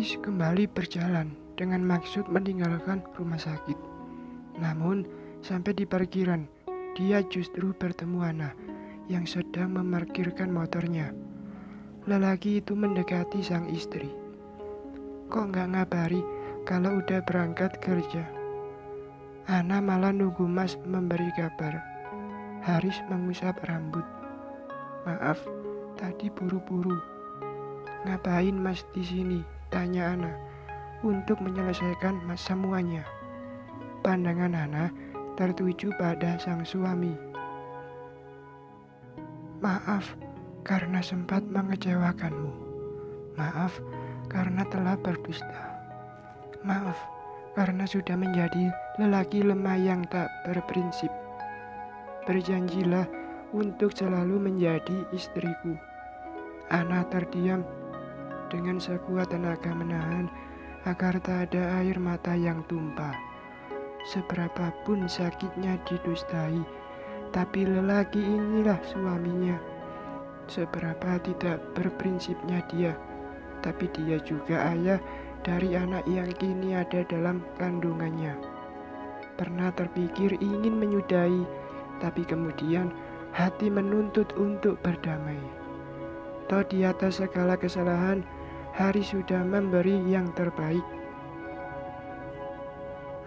Haris kembali berjalan dengan maksud meninggalkan rumah sakit. Namun, sampai di parkiran, dia justru bertemu Ana yang sedang memarkirkan motornya. Lelaki itu mendekati sang istri. Kok nggak ngabari kalau udah berangkat kerja? Ana malah nunggu Mas memberi kabar. Haris mengusap rambut. Maaf, tadi buru-buru. Ngapain Mas di sini? Tanya Ana. Untuk menyelesaikan semuanya. Pandangan Ana tertuju pada sang suami. Maaf karena sempat mengecewakanmu. Maaf karena telah berdusta. Maaf karena sudah menjadi lelaki lemah yang tak berprinsip. Berjanjilah untuk selalu menjadi istriku. Ana terdiam dengan sekuat tenaga menahan agar tak ada air mata yang tumpah. Seberapapun sakitnya didustai, tapi lelaki inilah suaminya. Seberapa tidak berprinsipnya dia, tapi dia juga ayah dari anak yang kini ada dalam kandungannya. Pernah terpikir ingin menyudahi, tapi kemudian hati menuntut untuk berdamai. Toh di atas segala kesalahan, Haris sudah memberi yang terbaik.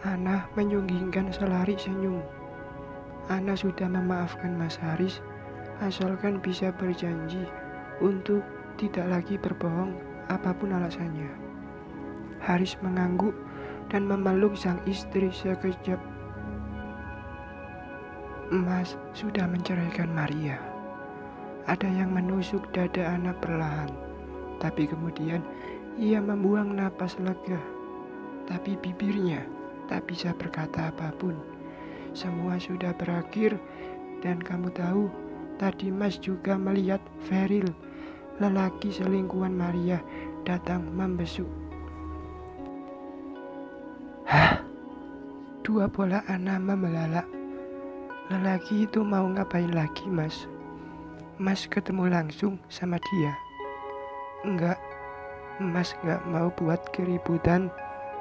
Ana menyunggingkan selari senyum. Ana sudah memaafkan Mas Haris, asalkan bisa berjanji untuk tidak lagi berbohong apapun alasannya. Haris mengangguk dan memeluk sang istri sekejap. Mas sudah menceraikan Maria. Ada yang menusuk dada Ana perlahan, tapi kemudian ia membuang napas lega. Tapi bibirnya tak bisa berkata apapun. Semua sudah berakhir dan kamu tahu, tadi Mas juga melihat Feril, lelaki selingkuhan Maria, datang membesuk. Hah? Dua bola Ana memelalak. Lelaki itu mau ngapain lagi, Mas? Mas ketemu langsung sama dia? Enggak, Mas gak mau buat keributan,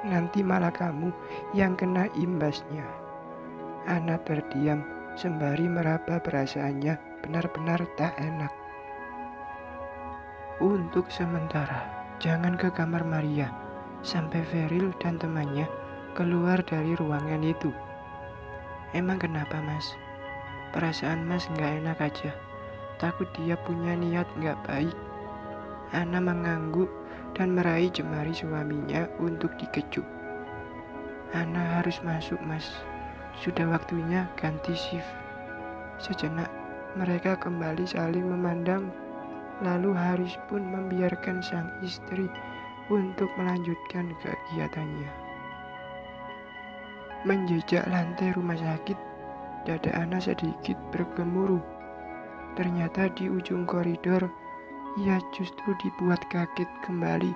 nanti malah kamu yang kena imbasnya. Ana terdiam sembari meraba perasaannya benar-benar tak enak. Untuk sementara, jangan ke kamar Maria sampai Feril dan temannya keluar dari ruangan itu. Emang kenapa, Mas? Perasaan Mas gak enak aja. Takut dia punya niat gak baik. Ana mengangguk dan meraih jemari suaminya untuk dikejuk. Ana harus masuk, Mas. Sudah waktunya ganti shift. Sejenak mereka kembali saling memandang. Lalu Haris pun membiarkan sang istri untuk melanjutkan kegiatannya. Menjejak lantai rumah sakit, dada Ana sedikit bergemuruh. Ternyata di ujung koridor, ia justru dibuat kaget kembali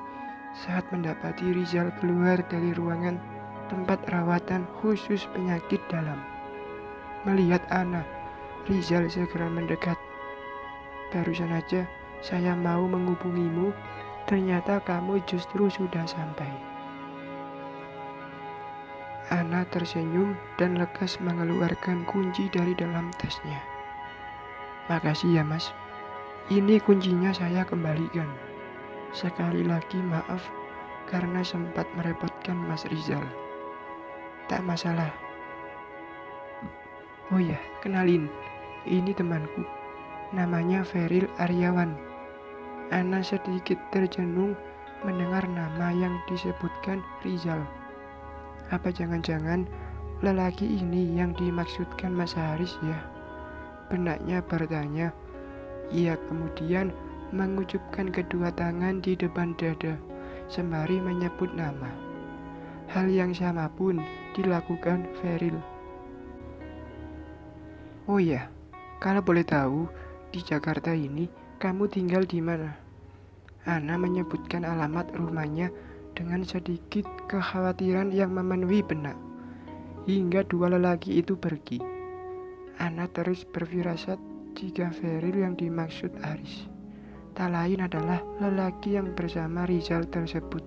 saat mendapati Rizal keluar dari ruangan tempat rawatan khusus penyakit dalam. Melihat Ana, Rizal segera mendekat. Barusan aja saya mau menghubungimu, ternyata kamu justru sudah sampai. Ana tersenyum dan lekas mengeluarkan kunci dari dalam tasnya. Makasih ya, Mas. Ini kuncinya saya kembalikan. Sekali lagi maaf karena sempat merepotkan Mas Rizal. Tak masalah. Oh ya, kenalin. Ini temanku. Namanya Feril Aryawan. Ana sedikit terjenung mendengar nama yang disebutkan Rizal. Apa jangan-jangan lelaki ini yang dimaksudkan Mas Haris ya? Benaknya bertanya. Ia kemudian mengucupkan kedua tangan di depan dada sembari menyebut nama. Hal yang sama pun dilakukan Feril. Oh ya, kalau boleh tahu, di Jakarta ini kamu tinggal di mana? Ana menyebutkan alamat rumahnya dengan sedikit kekhawatiran yang memenuhi benak. Hingga dua lelaki itu pergi. Ana terus berfirasat jika Feril yang dimaksud Haris tak lain adalah lelaki yang bersama Rizal tersebut.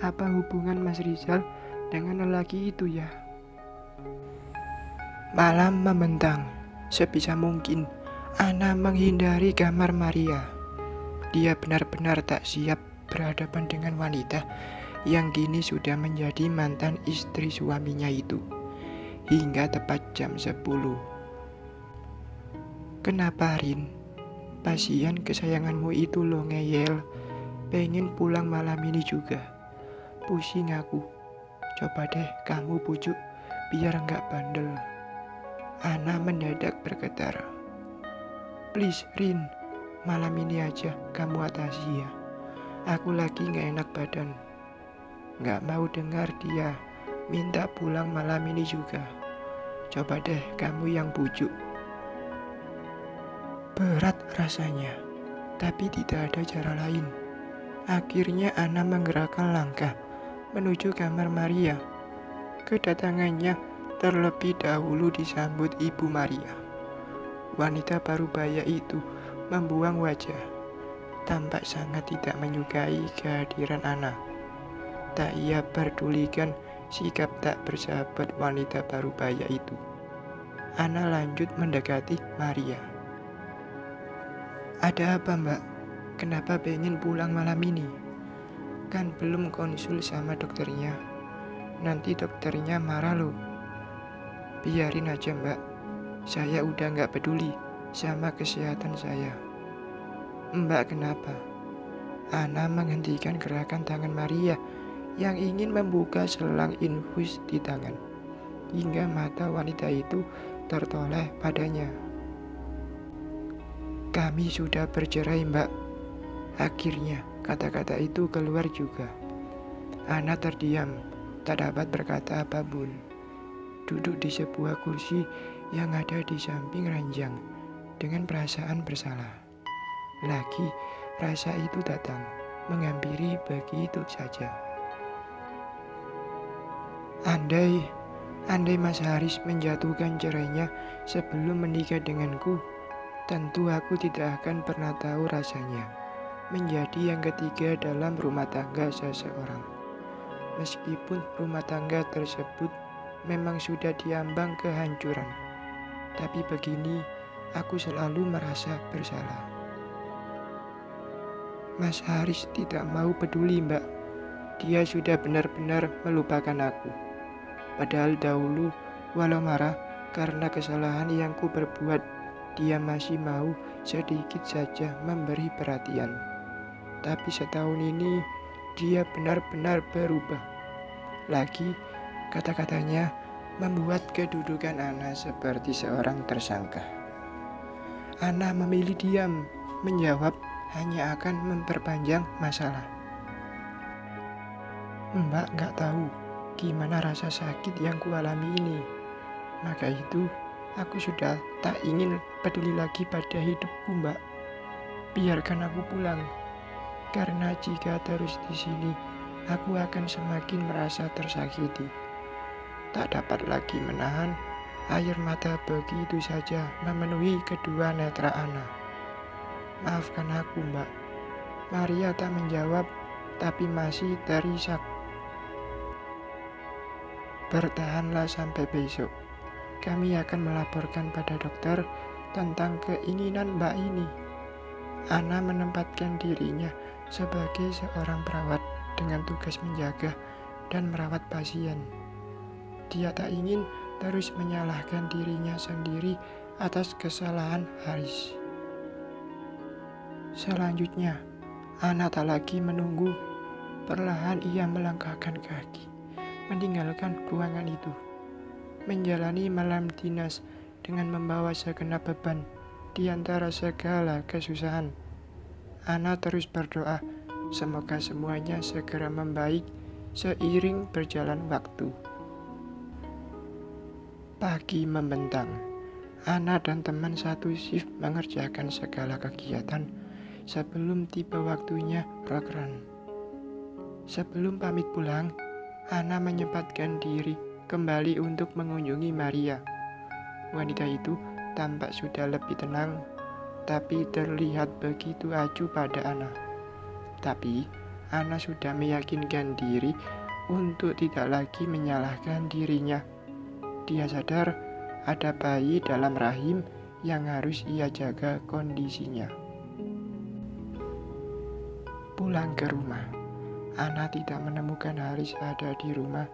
Apa hubungan Mas Rizal dengan lelaki itu ya? Malam membentang. Sebisa mungkin Ana menghindari kamar Maria. Dia benar-benar tak siap berhadapan dengan wanita yang kini sudah menjadi mantan istri suaminya itu. Hingga tepat jam 10. Kenapa, Rin? Pasien kesayanganmu itu lo ngeyel. Pengen pulang malam ini juga. Pusing aku. Coba deh kamu pujuk biar enggak bandel. Ana mendadak bergetar. Please, Rin. Malam ini aja kamu atasi ya. Aku lagi gak enak badan. Gak mau dengar dia minta pulang malam ini juga. Coba deh kamu yang bujuk. Berat rasanya, tapi tidak ada cara lain. Akhirnya Ana menggerakkan langkah menuju kamar Maria. Kedatangannya terlebih dahulu disambut Ibu Maria. Wanita parubaya itu membuang wajah, tampak sangat tidak menyukai kehadiran Ana. Tak ia pedulikan sikap tak bersahabat wanita parubaya itu. Ana lanjut mendekati Maria. Ada apa, Mbak? Kenapa pengen pulang malam ini? Kan belum konsul sama dokternya. Nanti dokternya marah loh. Biarin aja, Mbak. Saya udah gak peduli sama kesehatan saya. Mbak kenapa? Ana menghentikan gerakan tangan Maria yang ingin membuka selang infus di tangan, hingga mata wanita itu tertoleh padanya. Kami sudah bercerai, Mbak. Akhirnya kata-kata itu keluar juga. Ana terdiam, tak dapat berkata apapun. Duduk di sebuah kursi yang ada di samping ranjang dengan perasaan bersalah. Lagi rasa itu datang, menghampiri begitu saja. Andai Mas Haris menjatuhkan cerainya sebelum menikah denganku, tentu aku tidak akan pernah tahu rasanya menjadi yang ketiga dalam rumah tangga seseorang. Meskipun rumah tangga tersebut memang sudah diambang kehancuran, tapi begini aku selalu merasa bersalah. Mas Haris tidak mau peduli, Mbak. Dia sudah benar-benar melupakan aku. Padahal dahulu, walau marah karena kesalahan yang ku berbuat, dia masih mau sedikit saja memberi perhatian. Tapi setahun ini, dia benar-benar berubah. Lagi, kata-katanya membuat kedudukan Ana seperti seorang tersangka. Ana memilih diam, menjawab hanya akan memperpanjang masalah. Mbak gak tahu gimana rasa sakit yang kualami ini. Maka itu, aku sudah tak ingin peduli lagi pada hidupku, Mbak. Biarkan aku pulang. Karena jika terus di sini, aku akan semakin merasa tersakiti. Tak dapat lagi menahan, air mata begitu saja memenuhi kedua netra Ana. Maafkan aku, Mbak. Maria tak menjawab, tapi masih terisak. Bertahanlah sampai besok. Kami akan melaporkan pada dokter tentang keinginan Mbak ini. Ana menempatkan dirinya sebagai seorang perawat dengan tugas menjaga dan merawat pasien. Dia tak ingin terus menyalahkan dirinya sendiri atas kesalahan Haris. Selanjutnya, Ana tak lagi menunggu. Perlahan ia melangkahkan kaki, meninggalkan ruangan itu, menjalani malam dinas dengan membawa segenap beban di antara segala kesusahan. Ana terus berdoa, semoga semuanya segera membaik seiring berjalan waktu. Pagi membentang. Ana dan teman satu shift mengerjakan segala kegiatan sebelum tiba waktunya rock run. Sebelum pamit pulang, Ana menyempatkan diri kembali untuk mengunjungi Maria. Wanita itu tampak sudah lebih tenang, tapi terlihat begitu acuh pada Ana. Tapi Ana sudah meyakinkan diri untuk tidak lagi menyalahkan dirinya. Dia sadar ada bayi dalam rahim yang harus ia jaga kondisinya. Pulang ke rumah, Ana tidak menemukan Haris ada di rumah,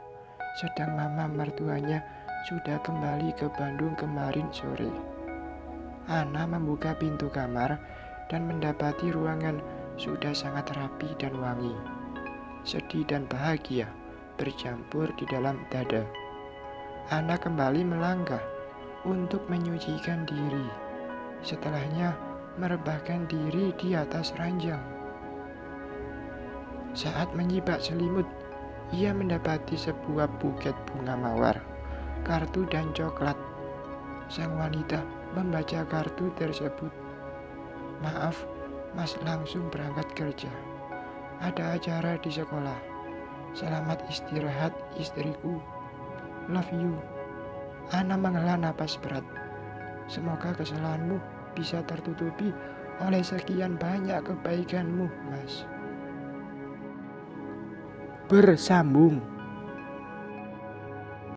sedang mama mertuanya sudah kembali ke Bandung kemarin sore. Ana membuka pintu kamar dan mendapati ruangan sudah sangat rapi dan wangi. Sedih dan bahagia bercampur di dalam dada. Ana kembali melangkah untuk menyucikan diri. Setelahnya merebahkan diri di atas ranjang. Saat menyibak selimut, ia mendapati sebuah buket bunga mawar, kartu dan coklat. Sang wanita membaca kartu tersebut. "Maaf, Mas langsung berangkat kerja. Ada acara di sekolah. Selamat istirahat istriku. Love you." Ana menghela napas berat. Semoga kesalahanmu bisa tertutupi oleh sekian banyak kebaikanmu, Mas. Bersambung.